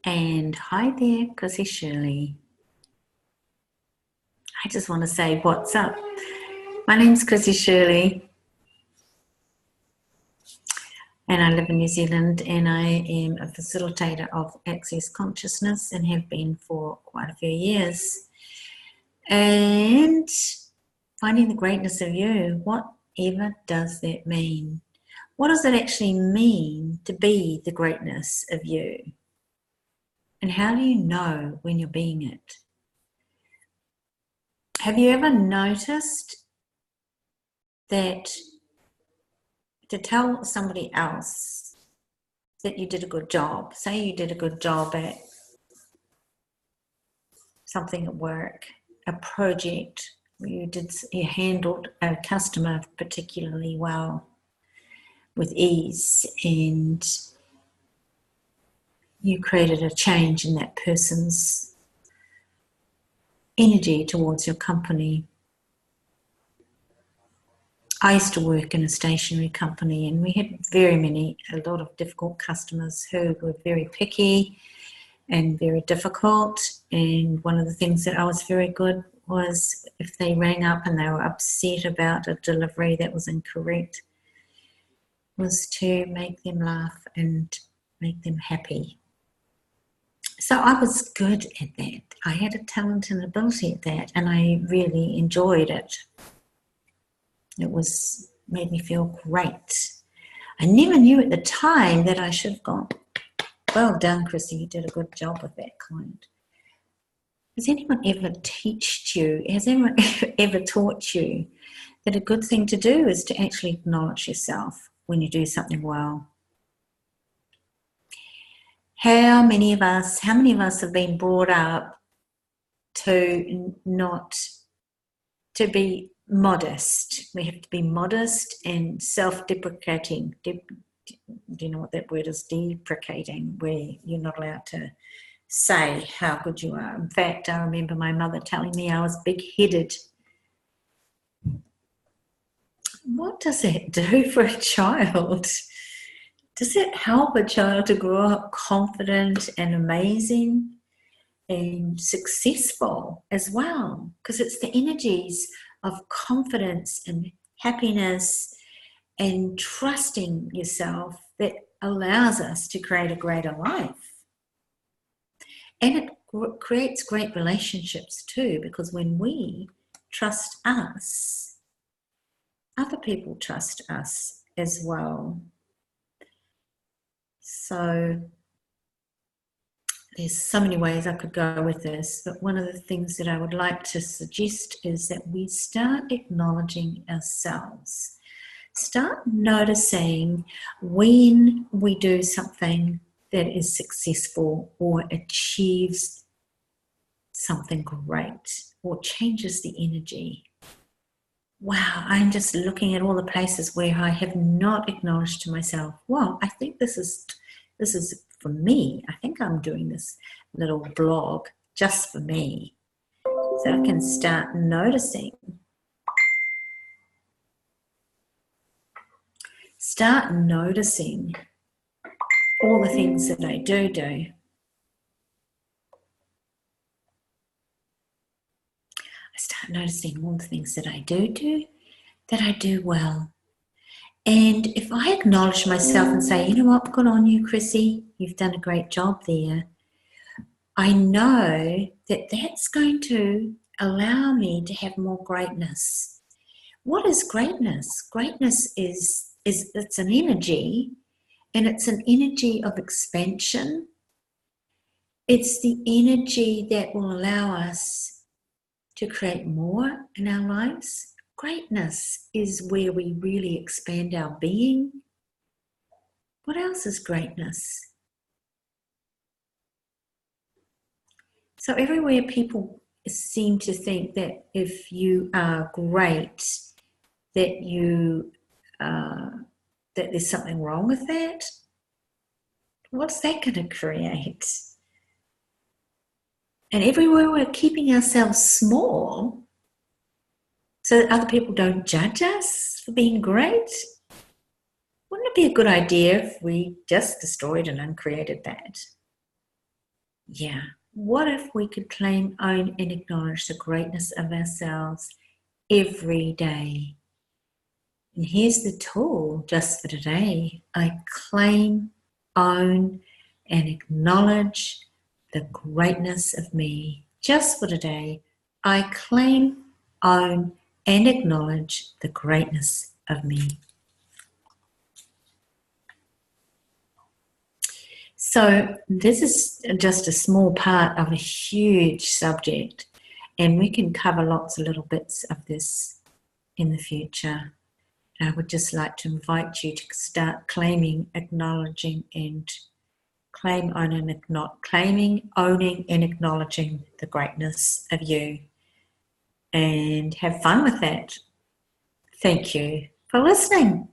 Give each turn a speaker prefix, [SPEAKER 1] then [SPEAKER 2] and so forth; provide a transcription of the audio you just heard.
[SPEAKER 1] And hi there, Chrissie Shirley. I just want to say what's up. My name's Chrissie Shirley and I live in New Zealand, and I am a facilitator of Access Consciousness and have been for quite a few years. And finding the greatness of you, whatever does that mean? What does it actually mean to be the greatness of you? And how do you know when you're being it? Have you ever noticed that to tell somebody else that you did a good job, say you did a good job at something at work, a project where you handled a customer particularly well with ease, and you created a change in that person's energy towards your company. I used to work in a stationery company, and we had a lot of difficult customers who were very picky and very difficult. And one of the things that I was very good was, if they rang up and they were upset about a delivery that was incorrect, was to make them laugh and make them happy. So I was good at that. I had a talent and ability at that, and I really enjoyed it. It made me feel great. I never knew at the time that I should have gone, well done, Chrissie, you did a good job with that client. Has anyone ever taught you that a good thing to do is to actually acknowledge yourself when you do something well? How many of us have been brought up to be modest? We have to be modest and self-deprecating. Do you know what that word is? Deprecating, where you're not allowed to say how good you are. In fact, I remember my mother telling me I was big-headed. What does that do for a child? Does it help a child to grow up confident and amazing and successful as well? Because it's the energies of confidence and happiness and trusting yourself that allows us to create a greater life. And it creates great relationships too, because when we trust us, other people trust us as well. So there's so many ways I could go with this, but one of the things that I would like to suggest is that we start acknowledging ourselves. Start noticing when we do something that is successful or achieves something great or changes the energy. Wow, I'm just looking at all the places where I have not acknowledged to myself, well, I think this is for me. I think I'm doing this little blog just for me. So I can start noticing. Start noticing all the things that I do. I start noticing all the things that I do that I do well. And if I acknowledge myself and say, you know what, good on you, Chrissie, you've done a great job there, I know that that's going to allow me to have more greatness. What is greatness? Greatness is it's an energy, and it's an energy of expansion. It's the energy that will allow us to create more in our lives. Greatness is where we really expand our being. What else is greatness? So everywhere people seem to think that if you are great, that there's something wrong with that. What's that going to create? And everywhere we're keeping ourselves small so that other people don't judge us for being great. Wouldn't it be a good idea if we just destroyed and uncreated that? Yeah. What if we could claim, own, and acknowledge the greatness of ourselves every day? And here's the tool just for today. I claim, own, and acknowledge the greatness of me. Just for today, I claim, own, and acknowledge the greatness of me. So this is just a small part of a huge subject, and we can cover lots of little bits of this in the future. I would just like to invite you to start claiming, acknowledging, and claiming, owning, and acknowledging the greatness of you. And have fun with that. Thank you for listening.